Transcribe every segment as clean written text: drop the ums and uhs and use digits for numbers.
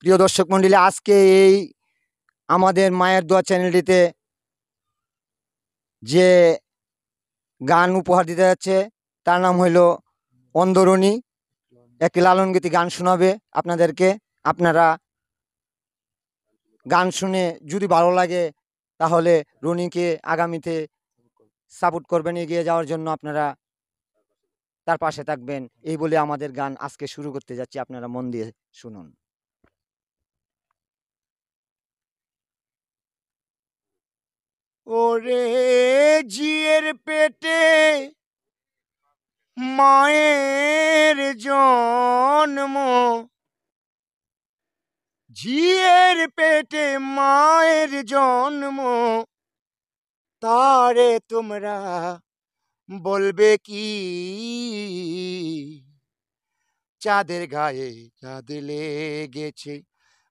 প্রিয় দর্শক মণ্ডলী, আজকে এই আমাদের মায়ের দোয়া চ্যানেলটিতে যে গান উপহার দিতে যাচ্ছে তার নাম হইল অন্ধরণী। একটি লালন গীতি গান শোনাবে আপনাদেরকে। আপনারা গান শুনে যদি ভালো লাগে তাহলে রনিকে আগামীতে সাপোর্ট করবেন, এগিয়ে যাওয়ার জন্য আপনারা তার পাশে থাকবেন। এই বলে আমাদের গান আজকে শুরু করতে যাচ্ছি, আপনারা মন দিয়ে শুনুন। ওরে জিয়ের পেটে মায়ের জন্ম, ঝিয়ের পেটে মায়ের জন্ম, তারে তোমরা বলবে কি? চাঁদের গায়ে চাঁদ লেগেছে,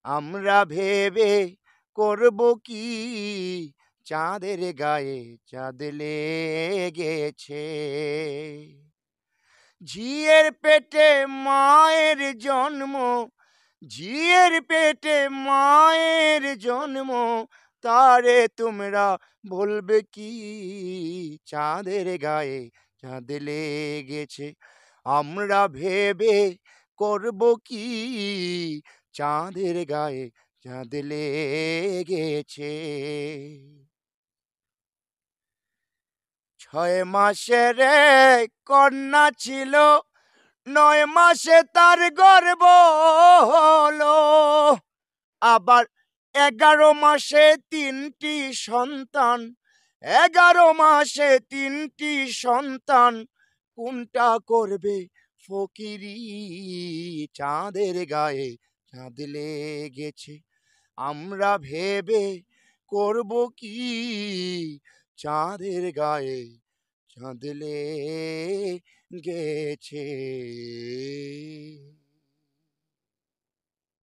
আমরা ভেবে করব কি? চাঁদের গায়ে চাঁদ লেগেছে। ঝিয়ের পেটে মায়ের জন্ম, ঝিয়ের পেটে মায়ের জন্ম, তারে তোমরা বলবে কি? চাঁদের গায়ে চাঁদ লেগেছে, আমরা ভেবে করব কি? চাঁদের গায়ে চাঁদ লেগেছে। 6 মাসের কন্যা ছিল, 9 মাসে তার গর্ভ হলো, আবার 11 মাসে 3টি সন্তান, 11 মাসে 3টি সন্তান, কোনটা করবে ফকিরি? চাঁদের গায়ে চাঁদ লেগেছে, আমরা ভেবে করব কি? চাঁদের গায়ে চাঁদ লেগেছে।